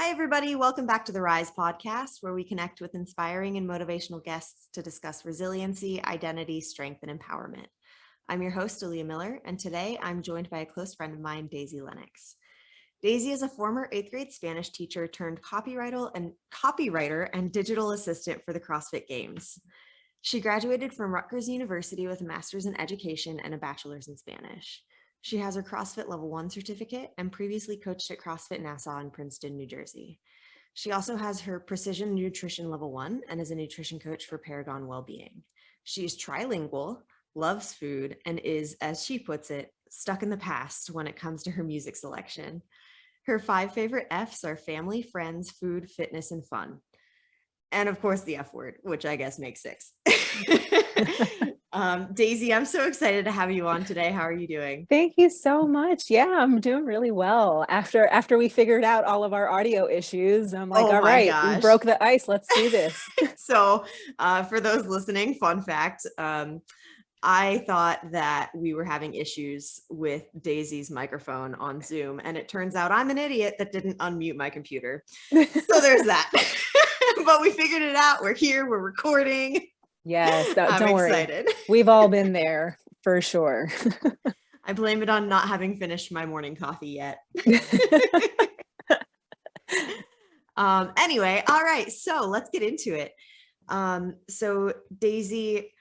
Hi, everybody. Welcome back to the Rise podcast, where we connect with inspiring and motivational guests to discuss resiliency, identity, strength, and empowerment. I'm your host, Aaliyah Miller, and today I'm joined by a close friend of mine, Daisy Lennox. Daisy is a former 8th grade Spanish teacher turned copywriter and digital assistant for the CrossFit Games. She graduated from Rutgers University with a master's in education and a bachelor's in Spanish. She has her CrossFit Level 1 certificate and previously coached at CrossFit Nassau in Princeton, New Jersey. She also has her Precision Nutrition Level 1 and is a nutrition coach for Paragon Wellbeing. She is trilingual, loves food, and is, as she puts it, stuck in the past when it comes to her music selection. Her 5 favorite F's are family, friends, food, fitness, and fun. And of course, the F word, which I guess makes 6. Daisy, I'm so excited to have you on today. How are you doing? Thank you so much. Yeah, I'm doing really well. After we figured out all of our audio issues, I'm like, Oh all my right, we gosh. broke the ice. Let's do this. So for those listening, fun fact, I thought that we were having issues with Daisy's microphone on Zoom, and it turns out I'm an idiot that didn't unmute my computer. So there's that. But we figured it out. We're here. We're recording. Yes, I'm don't excited. worry. We've all been there for sure. I blame it on not having finished my morning coffee yet. Anyway, all right. So let's get into it. So Daisy,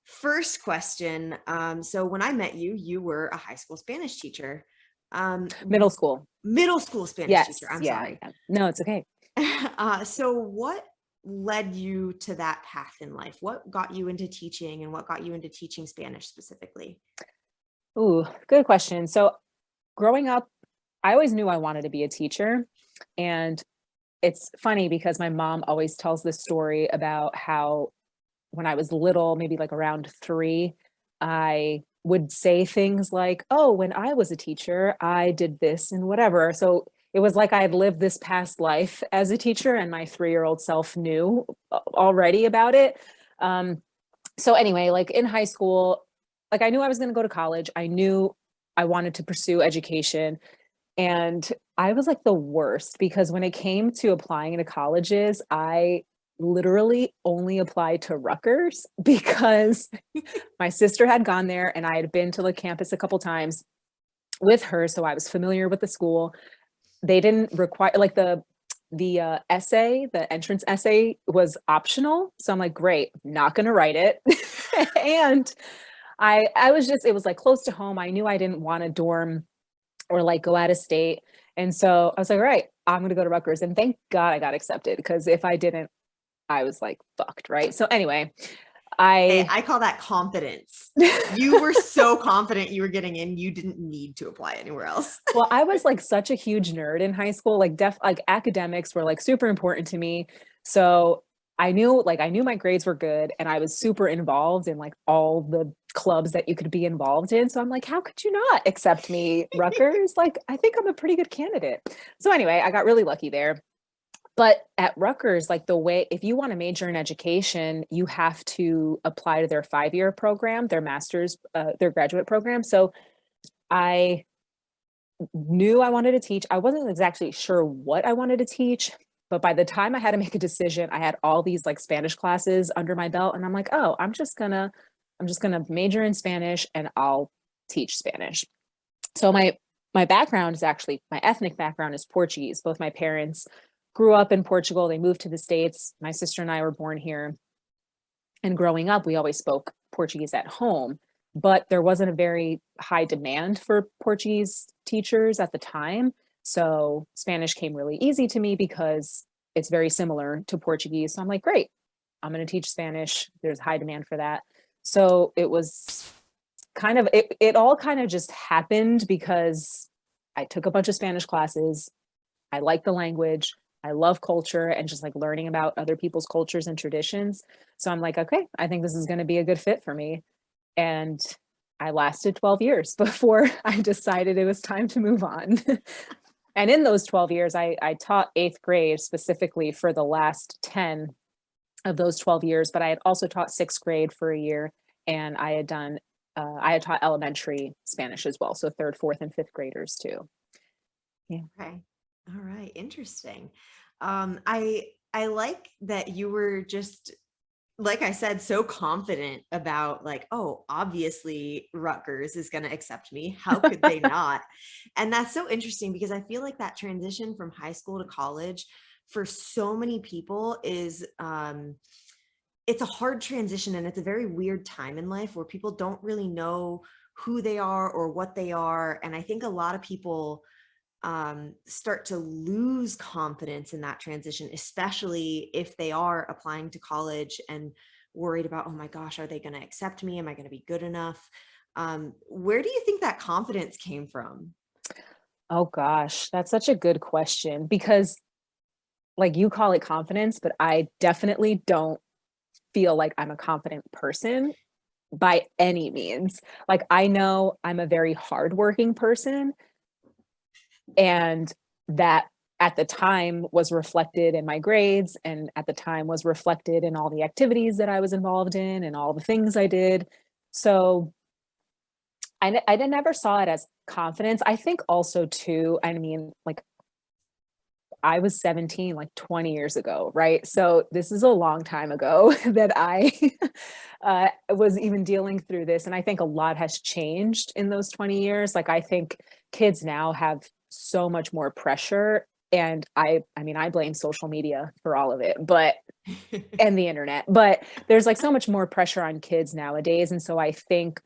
first question. So when I met you, you were a high school Spanish teacher. Middle school. Middle school Spanish teacher. I'm sorry. Yeah. No, it's okay. So what led you to that path in life? What got you into teaching and what got you into teaching Spanish specifically? Ooh, good question. So growing up, I always knew I wanted to be a teacher. And it's funny because my mom always tells this story about how when I was little, maybe like around 3, I would say things like, oh, when I was a teacher, I did this and whatever. So it was like I had lived this past life as a teacher, and my 3-year-old self knew already about it. So anyway, like in high school, like I knew I was going to go to college. I knew I wanted to pursue education. And I was like the worst because when it came to applying to colleges, I literally only applied to Rutgers because my sister had gone there and I had been to the campus a couple times with her. So I was familiar with the school. They didn't require like the essay, the entrance essay was optional. So I'm like, great, not going to write it. And I was just, it was like close to home. I knew I didn't want to dorm or like go out of state. And so I was like, all right, I'm going to go to Rutgers. And thank God I got accepted, because if I didn't, I was like fucked. Right. So anyway, Hey, I call that confidence. You were so confident you were getting in, you didn't need to apply anywhere else. well, I was like such a huge nerd in high school. Like like academics were like super important to me. So I knew my grades were good, and I was super involved in like all the clubs that you could be involved in. So I'm like, how could you not accept me, Rutgers? Like, I think I'm a pretty good candidate. So anyway, I got really lucky there. But at Rutgers, like the way, if you want to major in education, you have to apply to their 5-year program, their master's, their graduate program. So I knew I wanted to teach. I wasn't exactly sure what I wanted to teach, but by the time I had to make a decision, I had all these like Spanish classes under my belt, and I'm like, oh, I'm just gonna major in Spanish and I'll teach Spanish. So my background is actually, my ethnic background is Portuguese. Both my parents grew up in Portugal. They moved to the States. My sister and I were born here. And growing up, we always spoke Portuguese at home, but there wasn't a very high demand for Portuguese teachers at the time. So Spanish came really easy to me because it's very similar to Portuguese. So I'm like, great, I'm going to teach Spanish. There's high demand for that. So it was kind of, it all kind of just happened because I took a bunch of Spanish classes. I like the language. I love culture and just like learning about other people's cultures and traditions. So I'm like, okay, I think this is going to be a good fit for me. And I lasted 12 years before I decided it was time to move on. And in those 12 years, I taught 8th grade specifically for the last 10 of those 12 years, but I had also taught 6th grade for a year, and I had taught elementary Spanish as well. So 3rd, 4th, and 5th graders too. Yeah. Okay. All right, interesting. I like that you were just, like I said, so confident about like, oh, obviously Rutgers is going to accept me. How could they not? And that's so interesting because I feel like that transition from high school to college for so many people is it's a hard transition, and it's a very weird time in life where people don't really know who they are or what they are. And I think a lot of people start to lose confidence in that transition, especially if they are applying to college and worried about, oh my gosh, are they going to accept me? Am I going to be good enough? Where do you think that confidence came from? Oh gosh, that's such a good question because like you call it confidence, but I definitely don't feel like I'm a confident person by any means. Like I know I'm a very hardworking person, and that at the time was reflected in my grades, and at the time was reflected in all the activities that I was involved in and all the things I did. So I never saw it as confidence. I think also too, I mean, like I was 17 like 20 years ago, right? So this is a long time ago that I was even dealing through this. And I think a lot has changed in those 20 years. Like I think kids now have so much more pressure. And I mean, I blame social media for all of it, but and the internet, but there's like so much more pressure on kids nowadays. And so I think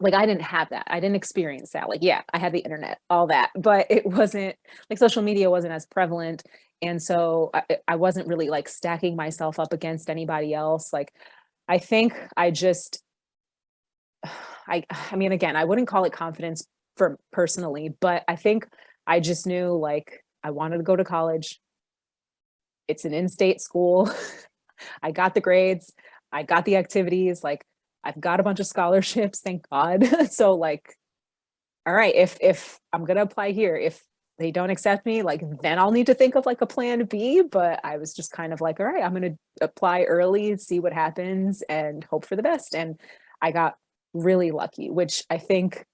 like I didn't have that. I didn't experience that. Like, yeah, I had the internet, all that, but it wasn't like social media wasn't as prevalent. And so I wasn't really like stacking myself up against anybody else. Like, I think I just, I mean, again, I wouldn't call it confidence for personally, but I think I just knew like I wanted to go to college. It's an in-state school. I got the grades, I got the activities, like I've got a bunch of scholarships, thank God. So like, all right, if I'm gonna apply here, if they don't accept me, like then I'll need to think of like a plan B. But I was just kind of like, all right, I'm gonna apply early, see what happens, and hope for the best. And I got really lucky, which I think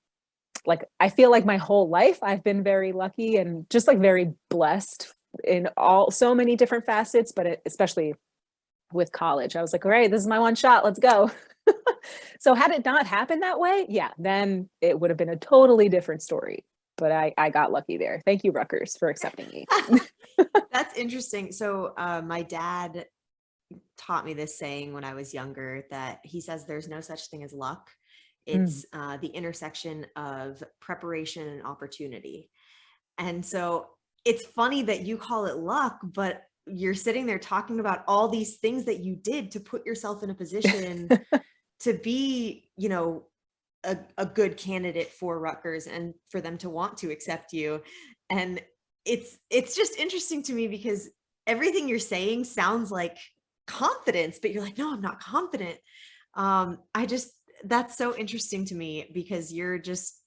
like I feel like my whole life I've been very lucky and just like very blessed in all so many different facets, but especially with college. I was like, all right, this is my one shot. Let's go. So had it not happened that way, yeah, then it would have been a totally different story. But I got lucky there. Thank you, Rutgers, for accepting me. That's interesting. So, my dad taught me this saying when I was younger that he says there's no such thing as luck. Mm. It's the intersection of preparation and opportunity. And so it's funny that you call it luck, but you're sitting there talking about all these things that you did to put yourself in a position to be, a good candidate for Rutgers and for them to want to accept you. And it's just interesting to me because everything you're saying sounds like confidence, but you're like, no, I'm not confident. I just That's so interesting to me because you're just,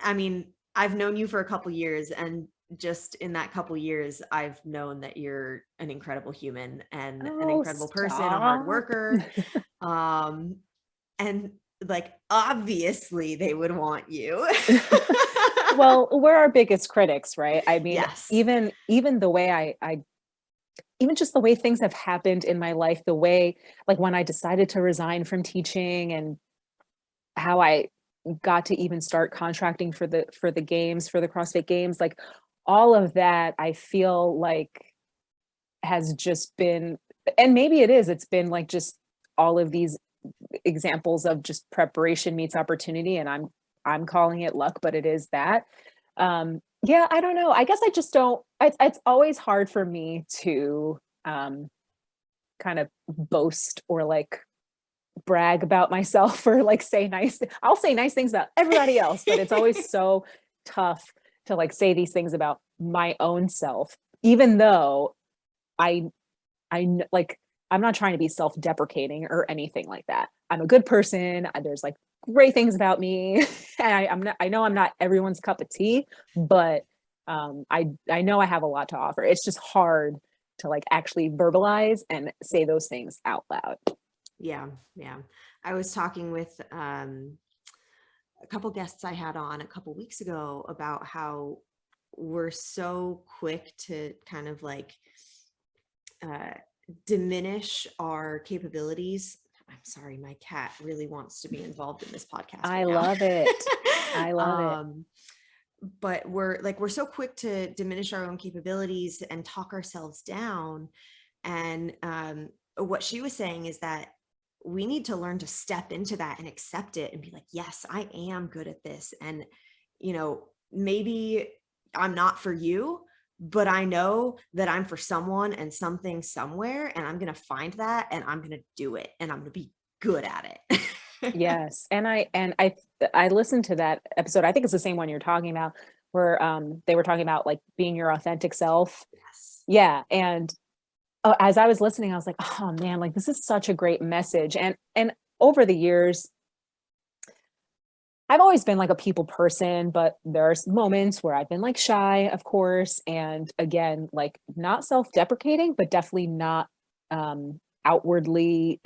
I mean, I've known you for a couple years, and just in that couple years, I've known that you're an incredible human and an Oh, incredible person, a hard stop. worker. Um, and like, obviously they would want you. Well, we're our biggest critics, right? I mean, Yes. even the way I even just the way things have happened in my life, the way like when I decided to resign from teaching and how I got to even start contracting for the games, for the CrossFit games, like all of that I feel like has just been, and maybe it is, it's been like just all of these examples of just preparation meets opportunity, and I'm calling it luck, but it is that. Yeah, I don't know. I guess I just don't, it's always hard for me to kind of boast or like brag about myself or like say nice, I'll say nice things about everybody else, but it's always so tough to like say these things about my own self, even though I like I'm not trying to be self-deprecating or anything like that. I'm a good person. There's like great things about me. And I'm not, I know I'm not everyone's cup of tea, but I know I have a lot to offer. It's just hard to like actually verbalize and say those things out loud. Yeah, yeah. I was talking with a couple guests I had on a couple weeks ago about how we're so quick to kind of like diminish our capabilities. I'm sorry, my cat really wants to be involved in this podcast I right now. love it. I love it. But we're so quick to diminish our own capabilities and talk ourselves down. And what she was saying is that we need to learn to step into that and accept it and be like, yes, I am good at this. And, maybe I'm not for you, but I know that I'm for someone and something somewhere, and I'm going to find that and I'm going to do it and I'm going to be good at it. Yes. And I listened to that episode. I think it's the same one you're talking about, where they were talking about like being your authentic self. Yes. Yeah. And as I was listening, I was like, oh man, like this is such a great message. And over the years, I've always been like a people person, but there's moments where I've been like shy, of course. And again, like not self-deprecating, but definitely not outwardly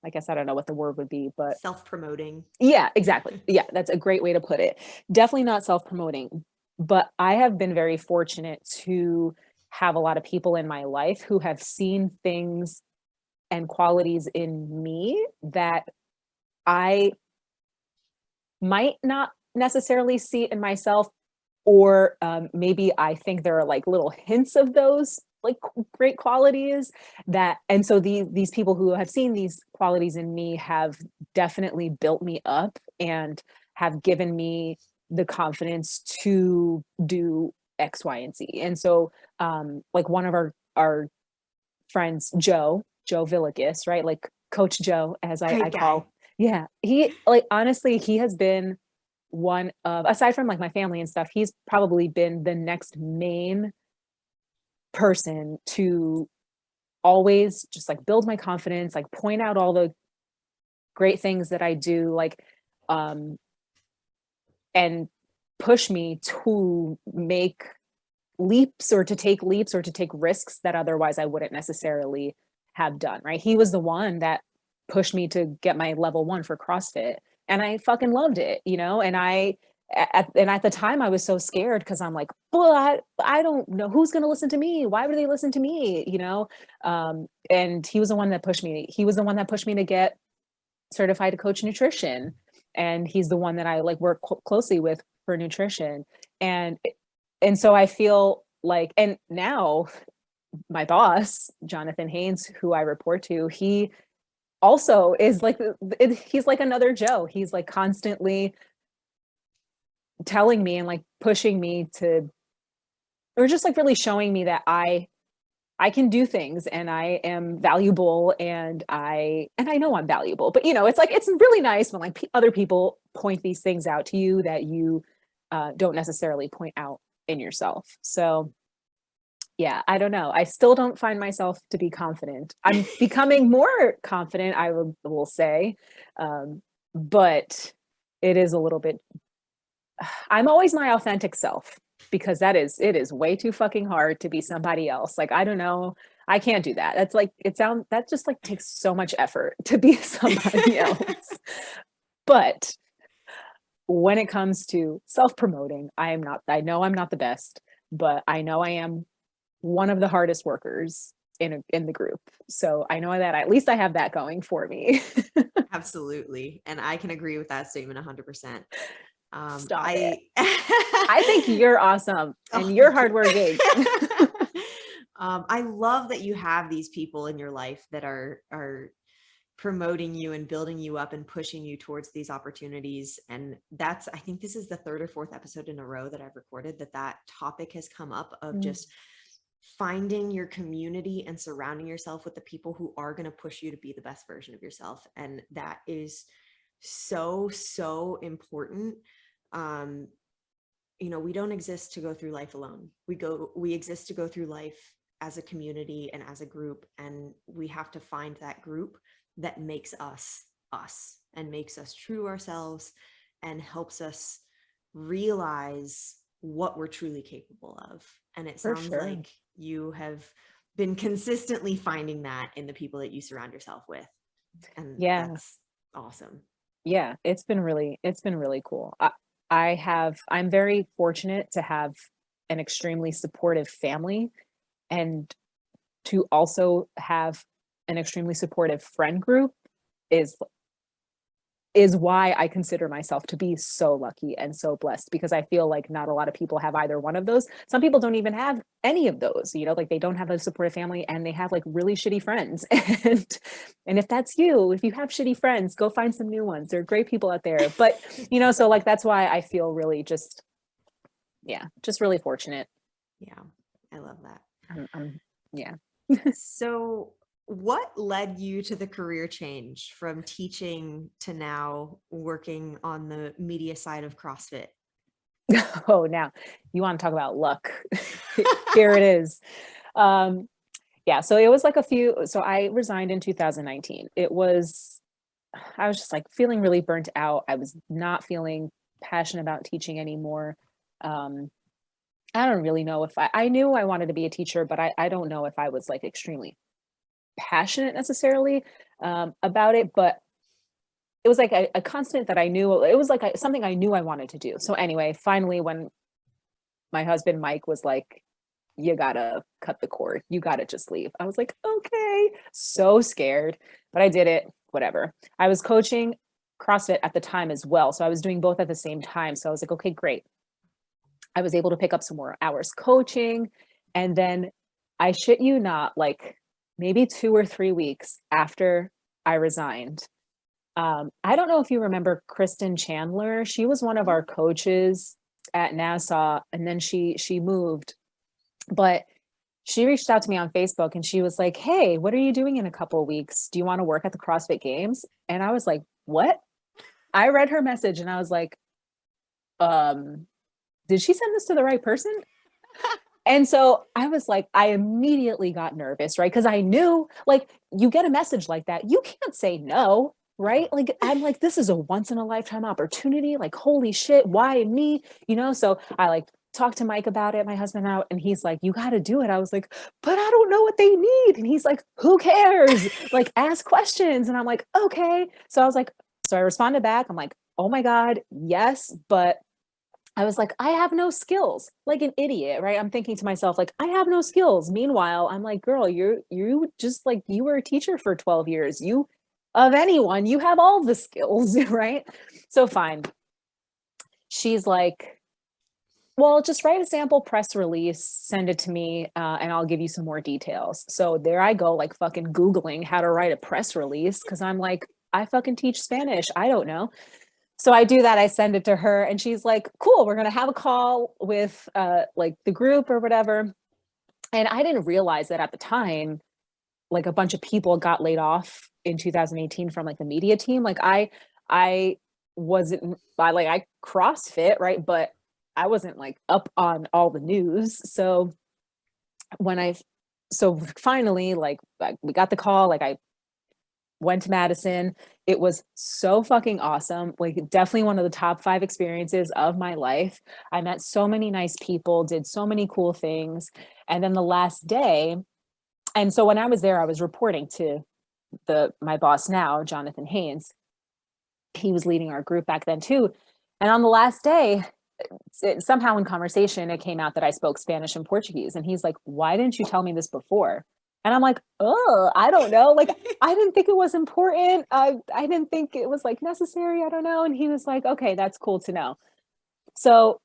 I guess I don't know what the word would be, but Self-promoting. yeah, exactly. Yeah, that's a great way to put it. Definitely not self-promoting, but I have been very fortunate to have a lot of people in my life who have seen things and qualities in me that I might not necessarily see in myself, or maybe I think there are like little hints of those like great qualities that, and so these people who have seen these qualities in me have definitely built me up and have given me the confidence to do X, Y, and Z. And so like one of our friends, Joe Villikis, right? Like Coach Joe, as I Great guy. call. Yeah. He like honestly, he has been one of, aside from like my family and stuff, he's probably been the next main person to always just like build my confidence, like point out all the great things that I do, like um and push me to make leaps or to take leaps or to take risks that otherwise I wouldn't necessarily have done, right? He was the one that pushed me to get my level 1 for CrossFit, and I fucking loved it, and at the time I was so scared because I'm like, well, I don't know who's going to listen to me. Why would they listen to me? And he was the one that pushed me. He was the one that pushed me to get certified to coach nutrition. And he's the one that I like work closely with for nutrition. And and so I feel like, and now my boss, Jonathan Haynes, who I report to, he also is like, he's like another Joe. He's like constantly telling me and like pushing me to, or just like really showing me that I can do things and I am valuable, and I know I'm valuable. But it's like it's really nice when like other people point these things out to you that you don't necessarily point out in yourself. So yeah, I don't know. I still don't find myself to be confident. I'm becoming more confident, I will say, but it is a little bit. I'm always my authentic self, because it is way too fucking hard to be somebody else. Like, I don't know. I can't do that. That's like, that just like takes so much effort to be somebody else. But when it comes to self-promoting, I know I'm not the best, but I know I am one of the hardest workers in the group. So I know that at least I have that going for me. Absolutely. And I can agree with that statement 100%. Stop it. I think you're awesome and you're hardworking. I love that you have these people in your life that are promoting you and building you up and pushing you towards these opportunities. And I think this is the third or fourth episode in a row that I've recorded that topic has come up of just finding your community and surrounding yourself with the people who are going to push you to be the best version of yourself. And that is so, so important. We don't exist to go through life alone. We exist to go through life as a community and as a group. And we have to find that group that makes us us and makes us true ourselves and helps us realize what we're truly capable of. And it sounds like you have been consistently finding that in the people that you surround yourself with. And that's awesome. Yeah, it's been really cool. I'm very fortunate to have an extremely supportive family, and to also have an extremely supportive friend group is why I consider myself to be so lucky and so blessed, because I feel like not a lot of people have either one of those. Some people don't even have any of those, like they don't have a supportive family and they have like really shitty friends. And if that's you, if you have shitty friends, go find some new ones. There are great people out there. But, so like that's why I feel really just really fortunate. Yeah, I love that. Yeah. So what led you to the career change from teaching to now working on the media side of CrossFit? Oh, now you want to talk about luck. Here it is. Yeah, so it was like so I resigned in 2019. I was just like feeling really burnt out. I was not feeling passionate about teaching anymore. I don't really know if I knew I wanted to be a teacher, but I don't know if I was like extremely passionate necessarily about it. But it was like a constant that I knew, it was like something I knew I wanted to do. So anyway, finally, when my husband, Mike, was like, you gotta cut the cord, you gotta just leave, I was like, okay, so scared, but I did it, whatever. I was coaching CrossFit at the time as well. So I was doing both at the same time. So I was like, okay, great. I was able to pick up some more hours coaching. And then I shit you not, like maybe 2 or 3 weeks after I resigned, I don't know if you remember Kristen Chandler. She was one of our coaches at Nassau, and then she moved. But she reached out to me on Facebook and she was like, "Hey, what are you doing in a couple of weeks? Do you want to work at the CrossFit Games?" And I was like, "What?" I read her message and I was like, did she send this to the right person? And so I was like, I immediately got nervous, right? Because I knew, like, you get a message like that, you can't say no, right? Like, I'm like, this is a once in a lifetime opportunity. Like, holy shit, why me? So I like talked to Mike about it, my husband out, and he's like, you got to do it. I was like, but I don't know what they need. And he's like, who cares? Like, ask questions. And I'm like, okay. So I responded back. I'm like, oh my God, yes, but I was like, I have no skills, like an idiot, right? I'm thinking to myself, like, I have no skills. Meanwhile, I'm like, girl, you just like, you were a teacher for 12 years. You, of anyone, you have all the skills, right? So fine. She's like, well, just write a sample press release, send it to me, and I'll give you some more details. So there I go, like fucking Googling how to write a press release, because I'm like, I fucking teach Spanish. I don't know. So I do that. I send it to her and she's like, cool, we're going to have a call with like the group or whatever. And I didn't realize that at the time, like a bunch of people got laid off in 2018 from like the media team. Like I wasn't, I CrossFit, right? But I wasn't like up on all the news. So so finally, like we got the call, like I went to Madison. It was so fucking awesome. Like definitely one of the top 5 experiences of my life. I met so many nice people, did so many cool things. And then the last day, and so when I was there, I was reporting to my boss now, Jonathan Haynes. He was leading our group back then too. And on the last day, somehow in conversation, it came out that I spoke Spanish and Portuguese. And he's like, why didn't you tell me this before? And I'm like, oh, I don't know. Like, I didn't think it was important. I didn't think it was like necessary. I don't know. And he was like, okay, that's cool to know. So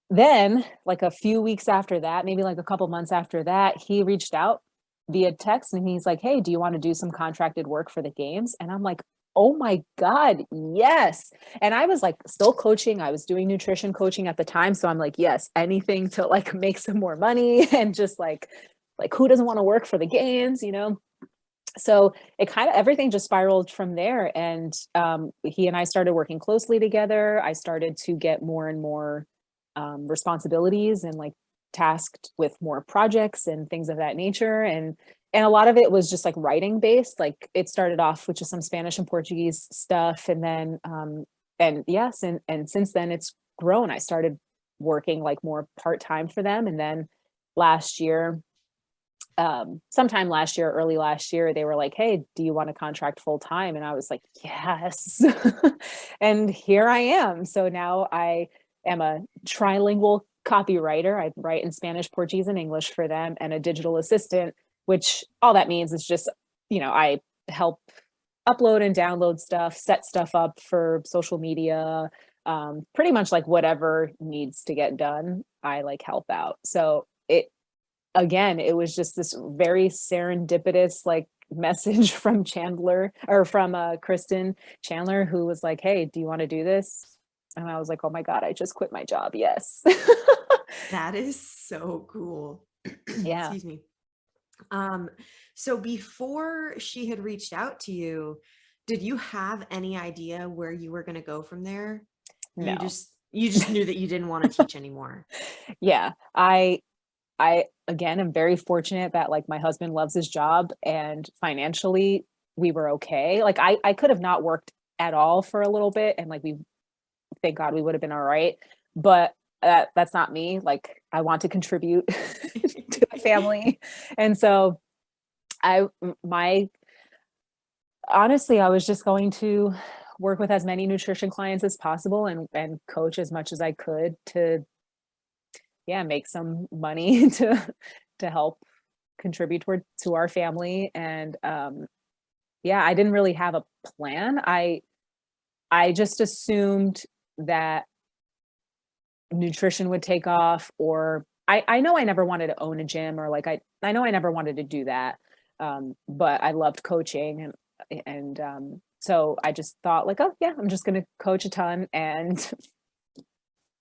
then like a few weeks after that, maybe like a couple months after that, he reached out via text and he's like, hey, do you want to do some contracted work for the games? And I'm like, oh my God, yes. And I was like still coaching. I was doing nutrition coaching at the time. So I'm like, yes, anything to like make some more money and just like who doesn't want to work for the games, So it kind of, everything just spiraled from there. And he and I started working closely together. I started to get more and more responsibilities and like tasked with more projects and things of that nature. And a lot of it was just like writing based. Like it started off with just some Spanish and Portuguese stuff. And then, and yes, and since then it's grown. I started working like more part-time for them. And then last year, sometime last year, early last year, they were like, hey, do you want to contract full time? And I was like, yes. And here I am. So now I am a trilingual copywriter. I write in Spanish, Portuguese, and English for them, and a digital assistant, which all that means is just, I help upload and download stuff, set stuff up for social media, pretty much like whatever needs to get done, I like help out. So it was just this very serendipitous like message from Chandler or from Kristen Chandler, who was like, "Hey, do you want to do this?" And I was like, "Oh my God, I just quit my job." Yes. That is so cool. Yeah. Excuse me. So before she had reached out to you, did you have any idea where you were going to go from there? You No. just you just knew that you didn't want to teach anymore. Yeah. I again am very fortunate that like my husband loves his job and financially we were okay. Like I could have not worked at all for a little bit and like we thank God we would have been all right. But that's not me. Like I want to contribute to the family. And so I my honestly, I was just going to work with as many nutrition clients as possible and coach as much as I could to make some money to help contribute toward to our family. And I didn't really have a plan. I just assumed that nutrition would take off, or I know I never wanted to own a gym, or like I know I never wanted to do that. But I loved coaching, and so I just thought like, oh yeah, I'm just gonna coach a ton and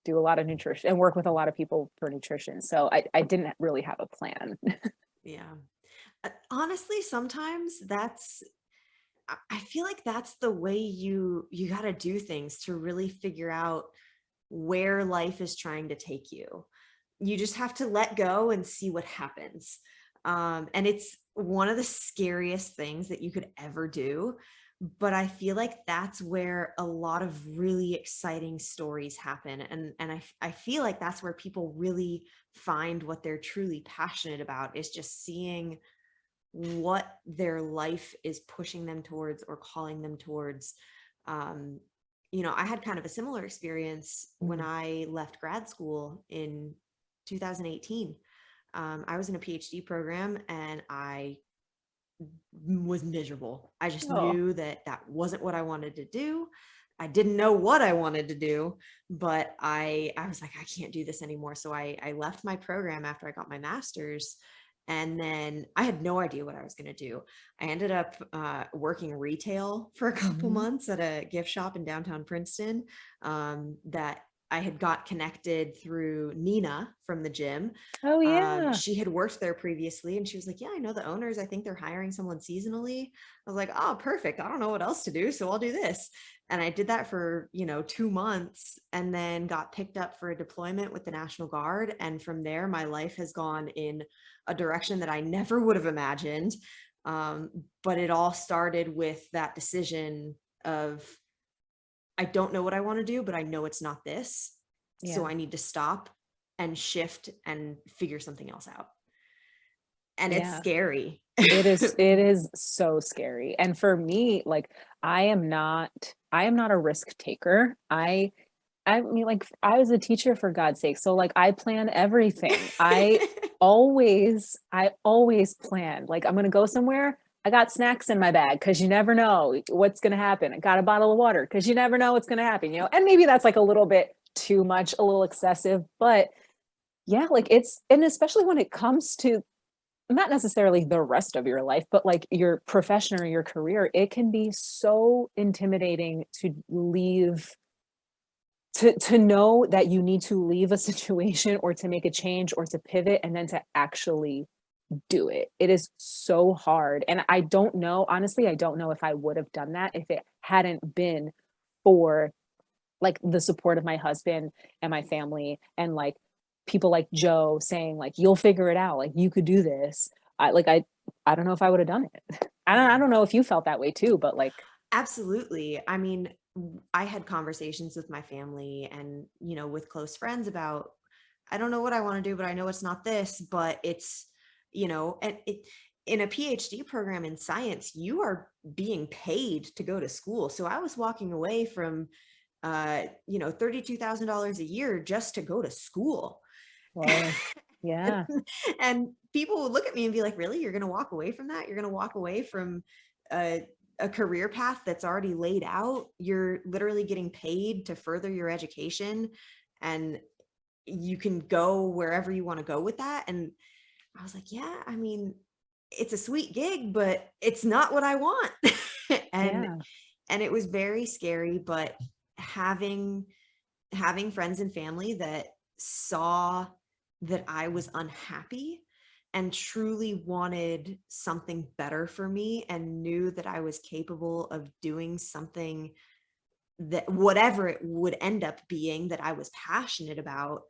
do a lot of nutrition and work with a lot of people for nutrition. So I didn't really have a plan. Yeah. Honestly, sometimes I feel like that's the way you got to do things to really figure out where life is trying to take you. You just have to let go and see what happens. And it's one of the scariest things that you could ever do. But I feel like that's where a lot of really exciting stories happen. And I feel like that's where people really find what they're truly passionate about, is just seeing what their life is pushing them towards or calling them towards. Um, I had kind of a similar experience when Mm. I left grad school in 2018. I was in a PhD program and I was miserable. I just Oh, knew that that wasn't what I wanted to do. I didn't know what I wanted to do, but I was like, I can't do this anymore. So I left my program after I got my master's, and then I had no idea what I was going to do. I ended up working retail for a couple mhm. months at a gift shop in downtown Princeton, that I had got connected through Nina from the gym. Oh yeah. She had worked there previously, and she was like, "Yeah, I know the owners. I think they're hiring someone seasonally." I was like, "Oh, perfect. I don't know what else to do, so I'll do this." And I did that for 2 months, and then got picked up for a deployment with the National Guard. And from there, my life has gone in a direction that I never would have imagined. But it all started with that decision of, I don't know what I want to do, but I know it's not this. So Yeah. I need to stop and shift and figure something else out. And it's Yeah. scary. It is so scary. And for me, like I am not a risk taker. I mean, like, I was a teacher for God's sake, so, like, I plan everything. I always plan, like, I'm gonna go somewhere, I got snacks in my bag because you never know what's gonna happen. I got a bottle of water because you never know what's gonna happen, and maybe that's, like, a little bit too much, a little excessive, but yeah, like, and especially when it comes to not necessarily the rest of your life, but, like, your profession or your career, it can be so intimidating to leave to know that you need to leave a situation or to make a change or to pivot and then to actually do it. It is so hard. And I don't know, honestly, I don't know if I would have done that if it hadn't been for like the support of my husband and my family and like people like Joe saying like you'll figure it out, like you could do this. I don't know if I would have done it. I Yeah. don't know if you felt that way too, but like Absolutely. I mean, I had conversations with my family and, with close friends about, I don't know what I want to do, but I know it's not this, but it's, and in a PhD program in science, you are being paid to go to school. So I was walking away from $32,000 a year just to go to school. Whoa. Yeah. And people would look at me and be like, really, you're going to walk away from that? You're going to walk away from a career path that's already laid out? You're literally getting paid to further your education, and you can go wherever you want to go with that. And I was like, yeah, I mean, it's a sweet gig, but it's not what I want. and Yeah. and it was very scary, but having friends and family that saw that I was unhappy and truly wanted something better for me and knew that I was capable of doing something, that whatever it would end up being, that I was passionate about.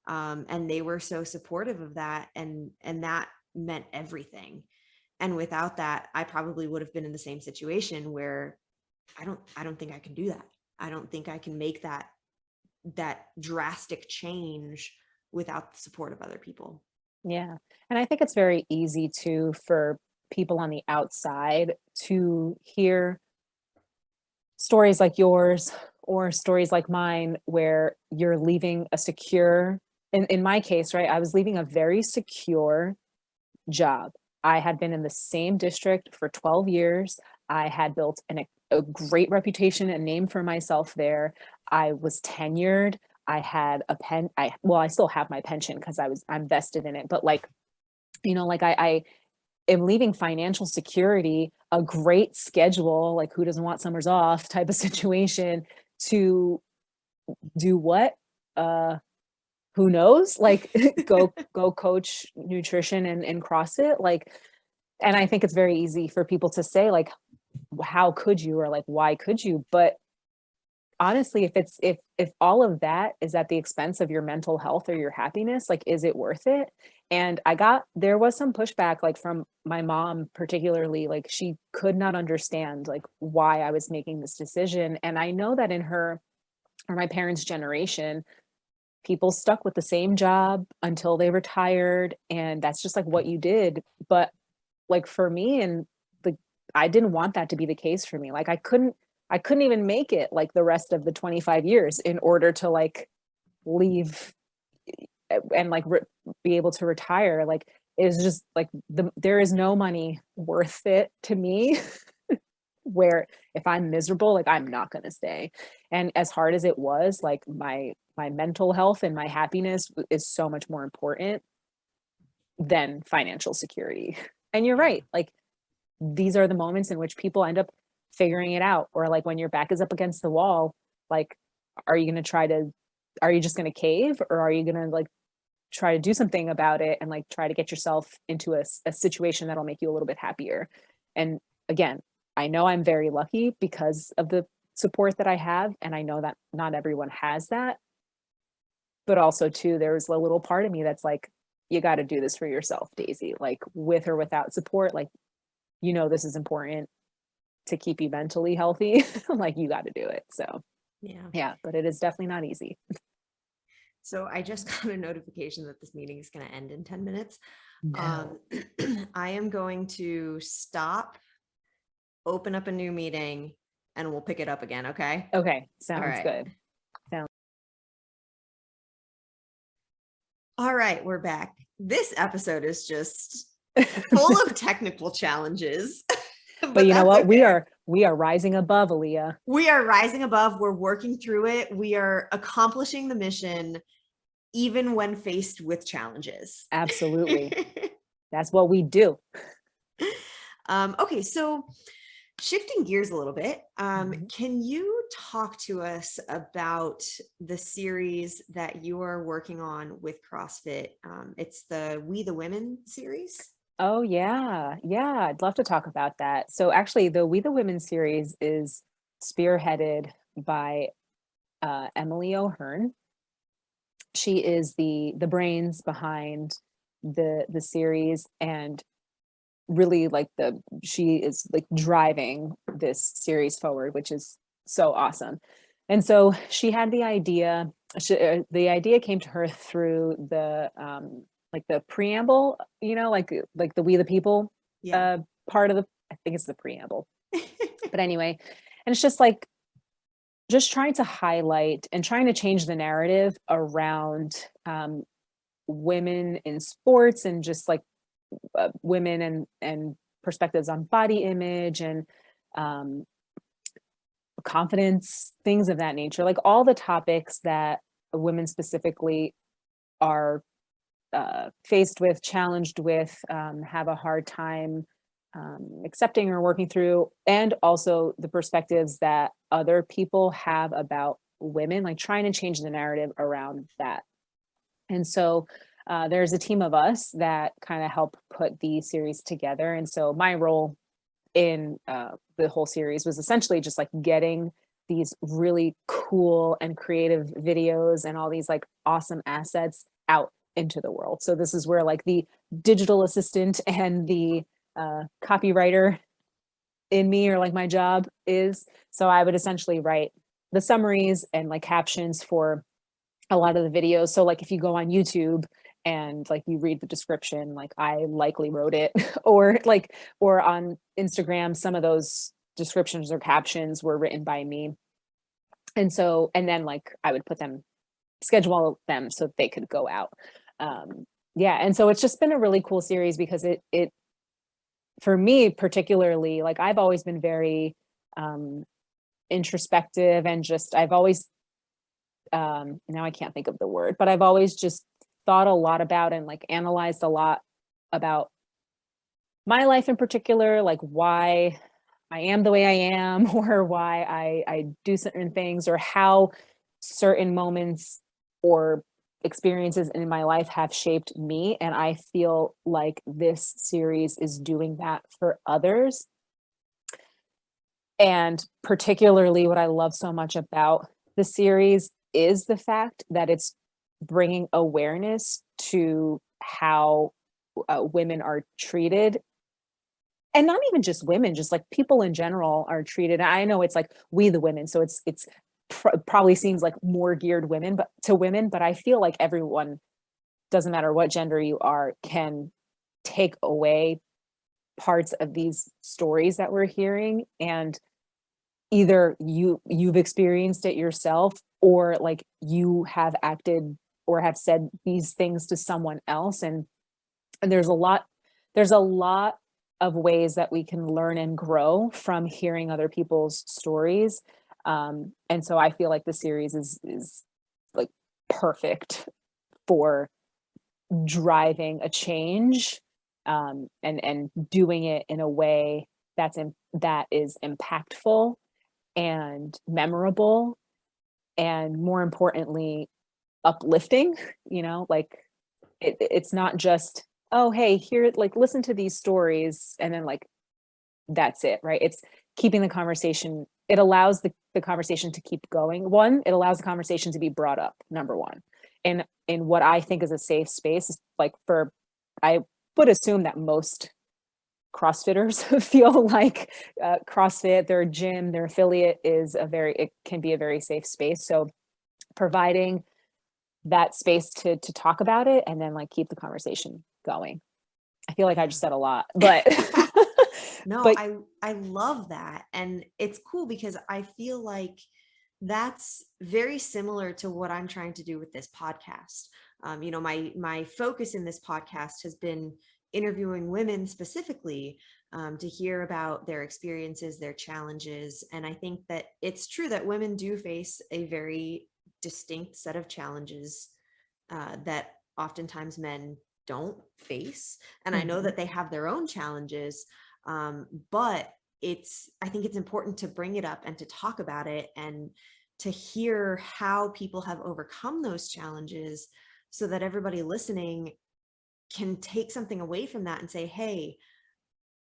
And they were so supportive of that. And that meant everything. And without that, I probably would have been in the same situation where I don't think I can do that. I don't think I can make that drastic change without the support of other people. Yeah. And I think it's very easy to for people on the outside to hear stories like yours or stories like mine where you're leaving a secure in my case, right? I was leaving a very secure job. I had been in the same district for 12 years. I had built a great reputation and name for myself there. I was tenured. I had a pen. I still have my pension because I'm vested in it. But like, like I am leaving financial security, a great schedule, like who doesn't want summers off type of situation to do what? Who knows? Like go coach nutrition and CrossFit. Like, and I think it's very easy for people to say, like, how could you, or like, why could you? But honestly, if all of that is at the expense of your mental health or your happiness, like, is it worth it? And there was some pushback, like from my mom, particularly, like she could not understand like why I was making this decision. And I know that in her or my parents' generation, people stuck with the same job until they retired, and that's just like what you did. But like for me, and the I didn't want that to be the case for me. Like I couldn't even make it like the rest of the 25 years in order to like leave and like be able to retire. Like it was just like there is no money worth it to me where if I'm miserable, like I'm not going to stay. And as hard as it was, like my mental health and my happiness is so much more important than financial security. And you're Yeah. right. Like these are the moments in which people end up figuring it out, or like when your back is up against the wall, like are you going to are you just going to cave, or are you going to like try to do something about it and like try to get yourself into a situation that'll make you a little bit happier? And again, I know I'm very lucky because of the support that I have, and I know that not everyone has that. But also too, there's a little part of me that's like, you got to do this for yourself, Daisy, like with or without support, like, this is important to keep you mentally healthy. Like you got to do it. So Yeah. yeah, but it is definitely not easy. So I just got a notification that this meeting is going to end in 10 minutes. No. I am going to stop, open up a new meeting, and we'll pick it up again. Okay. Okay. All Sounds right. good. Sounds All right. We're back. This episode is just full of technical challenges, but but you know that's what? We okay. are we are rising above, Aaliyah. We are rising above. We're working through it. We are accomplishing the mission, even when faced with challenges. Absolutely. That's what we do. Okay, so shifting gears a little bit, Mhm. can you talk to us about the series that you are working on with CrossFit? It's the We the Women series. Oh yeah. Yeah, I'd love to talk about that. So actually the We the Women series is spearheaded by Emily O'Hearn. She is the brains behind the series, and really like she is like driving this series forward, which is so awesome. And so she had the idea came to her through the like the preamble, like the We the People Yeah. part of the, I think it's the preamble. But anyway, and it's just like just trying to highlight and trying to change the narrative around women in sports, and just like women and perspectives on body image and um, confidence, things of that nature, like all the topics that women specifically are faced with, challenged with, have a hard time accepting or working through, and also the perspectives that other people have about women, like trying to change the narrative around that. And so there's a team of us that kind of help put the series together. And so my role in the whole series was essentially just like getting these really cool and creative videos and all these like awesome assets out into the world. So this is where like the digital assistant and the copywriter in me, or like my job is. So I would essentially write the summaries and like captions for a lot of the videos. So like if you go on YouTube and like you read the description, like I likely wrote it, or on Instagram, some of those descriptions or captions were written by me. And so, and then like I would schedule them so they could go out. Yeah. And so it's just been a really cool series because it for me particularly, like I've always been very introspective, and just I've always now I can't think of the word, but I've always just thought a lot about and like analyzed a lot about my life in particular, like why I am the way I am, or why I do certain things, or how certain moments or experiences in my life have shaped me. And I feel like this series is doing that for others. And particularly what I love so much about the series is the fact that it's bringing awareness to how women are treated, and not even just women, just like people in general are treated. I know it's like we the women, so it's probably seems like more geared to women, but I feel like everyone, doesn't matter what gender you are, can take away parts of these stories that we're hearing, and either you've experienced it yourself, or like you have acted or have said these things to someone else. And there's a lot of ways that we can learn and grow from hearing other people's stories. And so I feel like the series is like perfect for driving a change, and doing it in a way that is impactful and memorable, and more importantly, uplifting. Like it's not just, oh hey, here, like listen to these stories, and then like that's it, right? It's keeping the conversation. It allows the conversation to keep going. One, it allows the conversation to be brought up, number one. And in what I think is a safe space, like I would assume that most CrossFitters feel like CrossFit, their gym, their affiliate it can be a very safe space. So providing that space to talk about it, and then like keep the conversation going. I feel like I just said a lot, but No, but I love that. And it's cool because I feel like that's very similar to what I'm trying to do with this podcast. My focus in this podcast has been interviewing women specifically, to hear about their experiences, their challenges. And I think that it's true that women do face a very distinct set of challenges that oftentimes men don't face. And I know that they have their own challenges, but I think it's important to bring it up and to talk about it, and to hear how people have overcome those challenges, so that everybody listening can take something away from that and say, hey,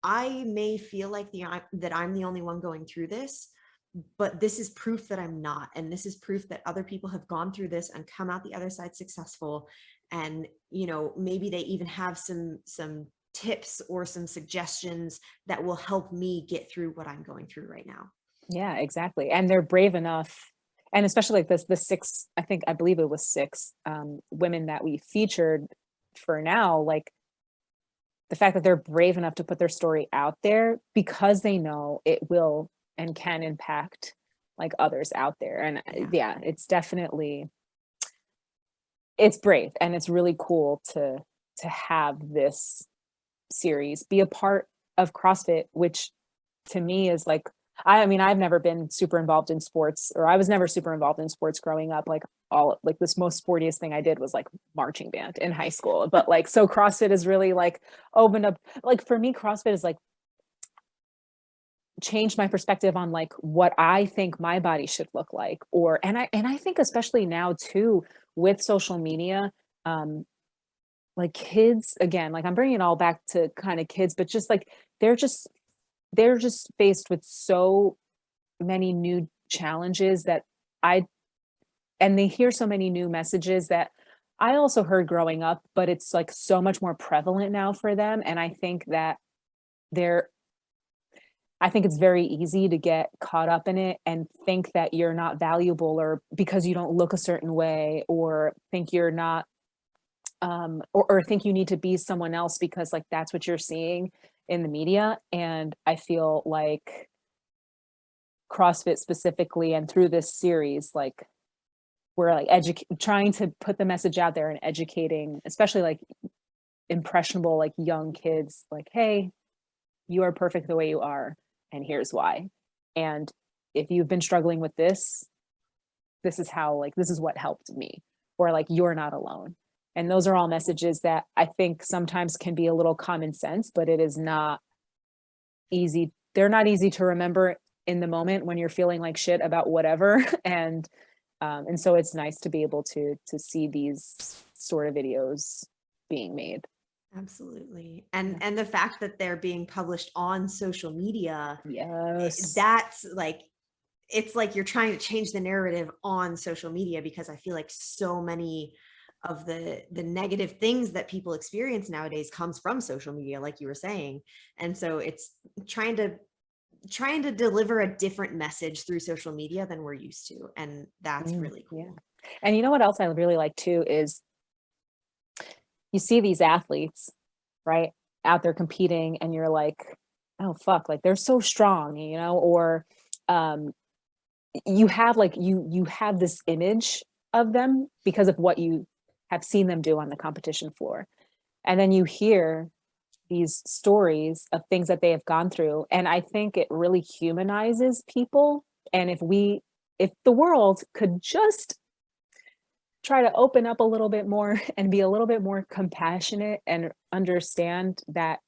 I may feel like that I'm the only one going through this, but this is proof that I'm not. And this is proof that other people have gone through this and come out the other side successful. And, maybe they even have some tips or some suggestions that will help me get through what I'm going through right now. yeah, exactly. And they're brave enough. And especially like the six, I believe it was six women that we featured for now, like the fact that they're brave enough to put their story out there because they know it will and can impact like others out there. And Yeah. yeah, it's brave, and it's really cool to have this series be a part of CrossFit, which to me is like, I mean, I've never been super involved in sports, or I was never super involved in sports growing up. Like all like this most sportiest thing I did was like marching band in high school. But like, so CrossFit is really like opened up, like for me, CrossFit is like changed my perspective on like what I think my body should look like. Or and I think especially now too with social media, um, like kids, again, like I'm bringing it all back to kind of kids, but just like they're just they're just faced with so many new challenges that I and they hear so many new messages that I also heard growing up, but it's like so much more prevalent now for them. And I think that they're I think it's very easy to get caught up in it and think that you're not valuable, or because you don't look a certain way, or think you're not or think you need to be someone else because like that's what you're seeing in the media. And I feel like CrossFit specifically, and through this series, like we're like trying to put the message out there and educating, especially like impressionable, like young kids, like, hey, you are perfect the way you are, and here's why. And if you've been struggling with this, this is how, like, this is what helped me, or like, you're not alone. And those are all messages that I think sometimes can be a little common sense, but it is not easy. They're not easy to remember in the moment when you're feeling like shit about whatever. And so it's nice to be able to see these sort of videos being made. Absolutely. Yeah. And the fact that they're being published on social media, Yes. that's like, it's like you're trying to change the narrative on social media, because I feel like so many of the negative things that people experience nowadays comes from social media, like you were saying. And so it's trying to deliver a different message through social media than we're used to, and that's really Yeah. cool. And you know what else I really like too is you see these athletes, right, out there competing, and you're like, oh fuck, like they're so strong, you know, or um you have like you have this image of them because of what you have seen them do on the competition floor. And then you hear these stories of things that they have gone through, and I think it really humanizes people. And if the world could just try to open up a little bit more and be a little bit more compassionate and understand that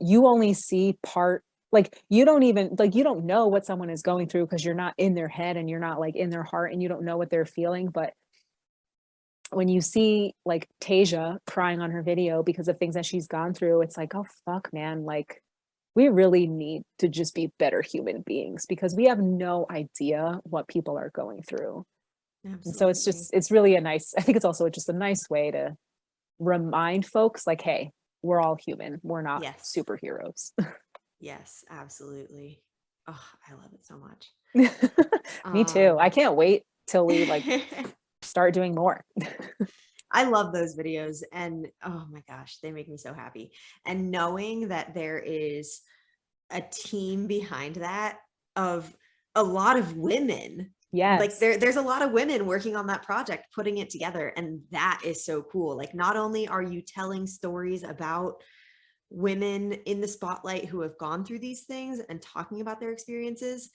you only see part, like you don't even like you don't know what someone is going through because you're not in their head and you're not like in their heart and you don't know what they're feeling. But when you see like Tasia crying on her video because of things that she's gone through, it's like, oh fuck, man, like we really need to just be better human beings because we have no idea what people are going through. And so Absolutely. it's really a nice, I think it's also just a nice way to remind folks like, hey, we're all human. We're not Yes. superheroes. Yes, absolutely. Oh, I love it so much. Me too. I Um, can't wait till we like start doing more. I love those videos, and oh my gosh, they make me so happy. And knowing that there is a team behind that of a lot of women, like Yes. there's a lot of women working on that project, putting it together, and that is so cool. Like not only are you telling stories about women in the spotlight who have gone through these things and talking about their experiences,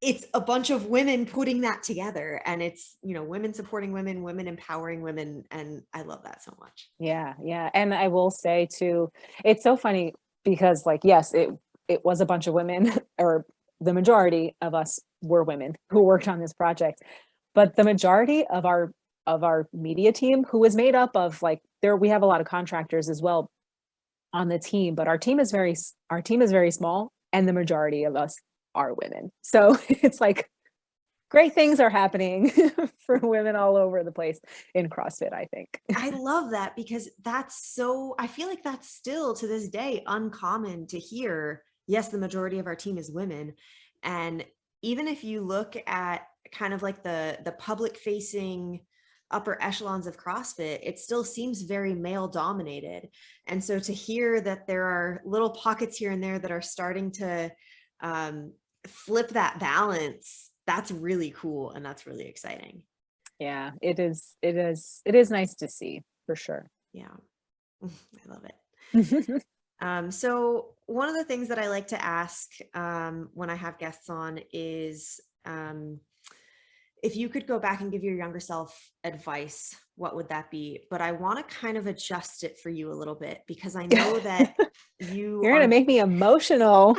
it's a bunch of women putting that together, and it's, you know, women supporting women, women empowering women, and I love that so much. Yeah, yeah. And I will say too, it's so funny because like, yes, it was a bunch of women, or the majority of us were women who worked on this project. But the majority of our media team, who was made up of like there we have a lot of contractors as well on the team, but our team is very small, and the majority of us are women. So it's like great things are happening for women all over the place in CrossFit, I think. I love that, because that's so, I feel like that's still to this day uncommon to hear. Yes, the majority of our team is women. And even if you look at kind of like the public facing upper echelons of CrossFit, it still seems very male dominated. And so to hear that there are little pockets here and there that are starting to flip that balance, that's really cool. And that's really exciting. Yeah, it is nice to see for sure. Yeah. I love it. So one of the things that I like to ask when I have guests on is if you could go back and give your younger self advice, what would that be? But I want to kind of adjust it for you a little bit because I know that you You're are, gonna make me emotional.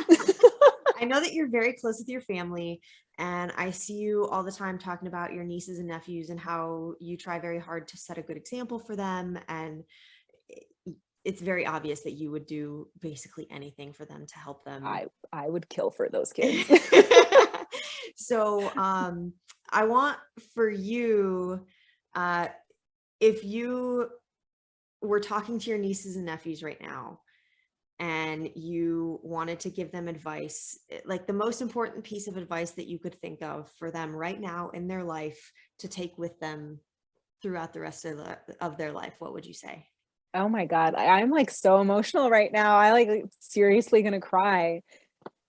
I know that you're very close with your family. And I see you all the time talking about your nieces and nephews and how you try very hard to set a good example for them. And it's very obvious that you would do basically anything for them to help them. I would kill for those kids. So I want for you, if you were talking to your nieces and nephews right now and you wanted to give them advice, like the most important piece of advice that you could think of for them right now in their life to take with them throughout the rest of their life, what would you say? Oh my God. I'm like so emotional right now. I like seriously gonna cry.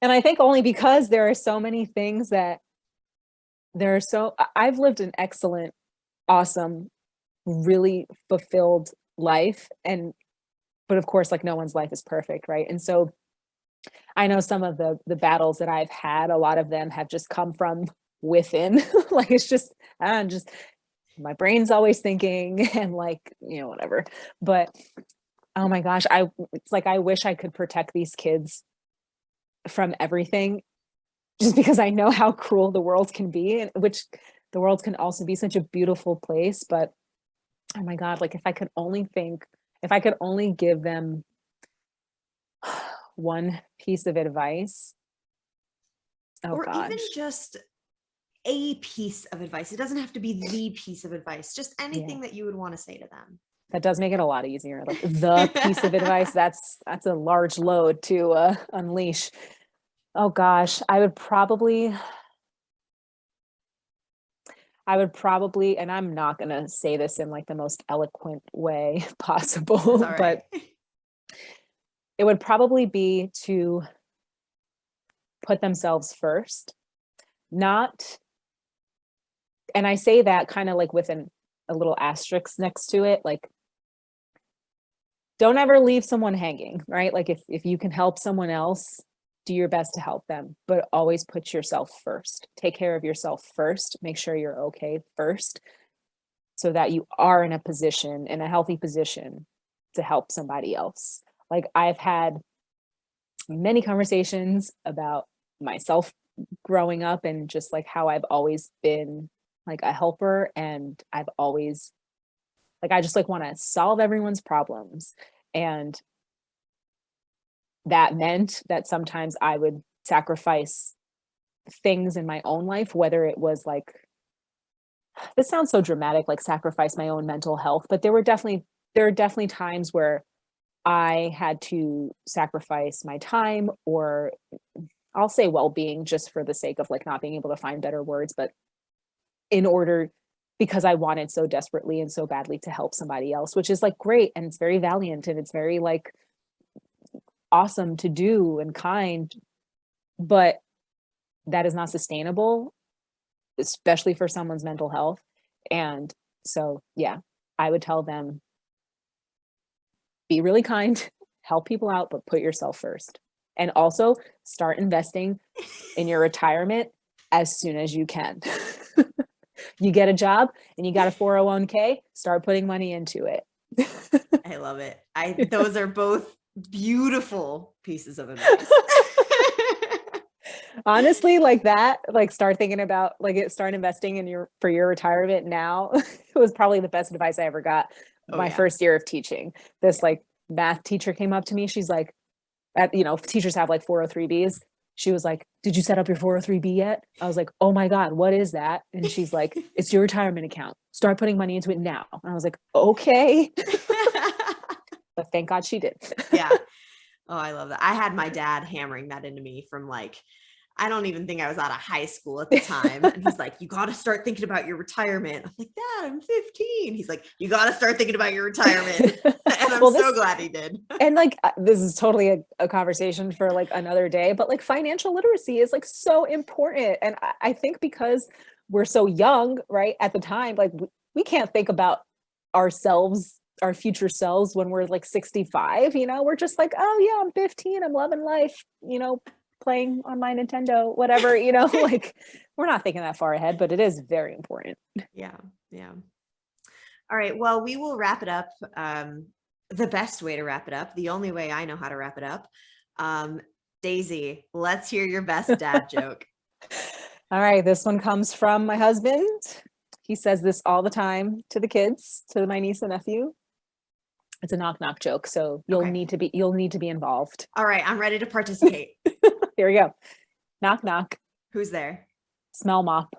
And I think only because there are so many things that I've lived an excellent, awesome, really fulfilled life. But of course, like no one's life is perfect, right? And so I know some of the battles that I've had, a lot of them have just come from within. Like it's just my brain's always thinking and like, whatever. But oh my gosh, it's like I wish I could protect these kids from everything just because I know how cruel the world can be, and which the world can also be such a beautiful place. But oh my God, like if I could only give them one piece of advice. Oh Or even gosh. just a piece of advice. It doesn't have to be the piece of advice, just Yeah. anything that you would want to say to them. That does make it a lot easier. Like the piece of advice, that's a large load to unleash. Oh gosh, I would probably, and I'm not going to say this in like the most eloquent way That's possible, all right. but it would probably be to put themselves first. Not, and I say that kind of like with a little asterisk next to it, like don't ever leave someone hanging, right? Like if you can help someone else, do your best to help them, but always put yourself first. Take care of yourself first. Make sure you're okay first so that you are in a healthy position to help somebody else. Like I've had many conversations about myself growing up and just like how I've always been like a helper, and I've always like I just like want to solve everyone's problems. And that meant that sometimes I would sacrifice things in my own life, whether it was like, this sounds so dramatic, like sacrifice my own mental health, but there are definitely times where I had to sacrifice my time, or I'll say well-being just for the sake of like not being able to find better words, but in order, because I wanted so desperately and so badly to help somebody else, which is like great and it's very valiant and it's very like awesome to do and kind, but that is not sustainable, especially for someone's mental health. And so, yeah, I would tell them, be really kind, help people out, but put yourself first. And also start investing in your retirement as soon as you can. You get a job and you got a 401k, start putting money into it. I love it. Those are both beautiful pieces of advice. Honestly, like that, like start thinking about start investing for your retirement now. It was probably the best advice I ever got Oh my yeah. first year of teaching. This like math teacher came up to me. She's like, teachers have like 403Bs. She was like, did you set up your 403B yet? I was like, oh my God, what is that? And she's like, it's your retirement account. Start putting money into it now. And I was like, okay. But thank God she did. Yeah. Oh, I love that. I had my dad hammering that into me from like, I don't even think I was out of high school at the time. And he's like, you got to start thinking about your retirement. I'm like, Dad, I'm 15. He's like, you got to start thinking about your retirement. And I'm so glad he did. And like, this is totally a conversation for like another day, but like financial literacy is like so important. And I think because we're so young, right, at the time, like we can't think about ourselves, our future selves when we're like 65, you know, we're just like, oh yeah, I'm 15, I'm loving life, you know, playing on my Nintendo, whatever, you know, like we're not thinking that far ahead, but it is very important. Yeah. Yeah. All right. Well, we will wrap it up. The best way to wrap it up, the only way I know how to wrap it up. Daisy, let's hear your best dad joke. All right. This one comes from my husband. He says this all the time to the kids, to my niece and nephew. It's a knock knock joke, so you'll need to be involved. All right, I'm ready to participate. Here we go. Knock knock. Who's there? Smell mop.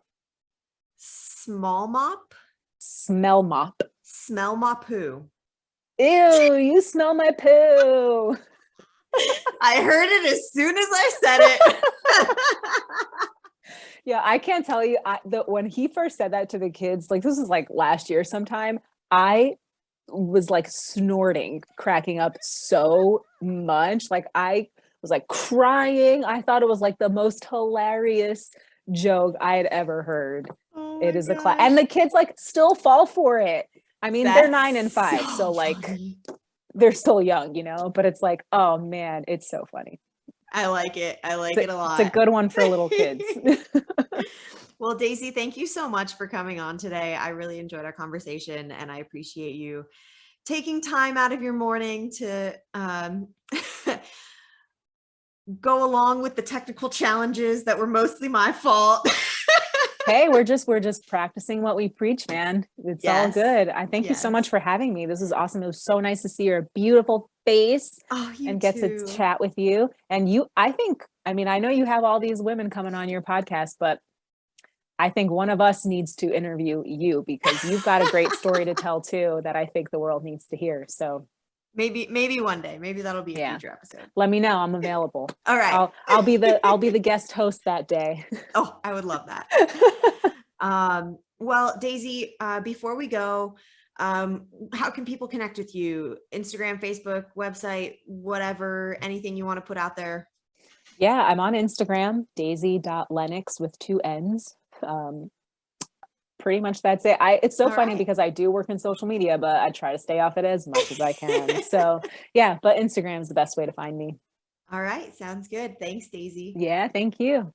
Small mop? Smell mop. Smell my poo. Ew, you smell my poo. I heard it as soon as I said it. Yeah, I can't tell you when he first said that to the kids, like this was like last year sometime, I was like snorting, cracking up so much. Like I was like crying. I thought it was like the most hilarious joke I had ever heard. Oh it is gosh. a class, and the kids like still fall for it. I mean, they're 9 and 5, so like funny. They're still young, you know, but it's like, oh man, it's so funny. I like it. I like it a lot. It's a good one for little kids. Well, Daisy, thank you so much for coming on today. I really enjoyed our conversation, and I appreciate you taking time out of your morning to go along with the technical challenges that were mostly my fault. Hey, we're just practicing what we preach, man. It's all good. I thank you so much for having me. This is awesome. It was so nice to see your beautiful face and get to chat with you. And I know you have all these women coming on your podcast, but I think one of us needs to interview you because you've got a great story to tell too that I think the world needs to hear. So maybe one day, maybe that'll be a future episode. Let me know. I'm available. All right. I'll be the guest host that day. Oh, I would love that. Well, Daisy, before we go, how can people connect with you? Instagram, Facebook, website, whatever, anything you want to put out there? Yeah, I'm on Instagram, daisy.lennox with 2 N's. Pretty much that's it. It's so funny because I do work in social media, but I try to stay off it as much as I can. So yeah, but Instagram is the best way to find me. All right. Sounds good. Thanks, Daisy. Yeah, thank you.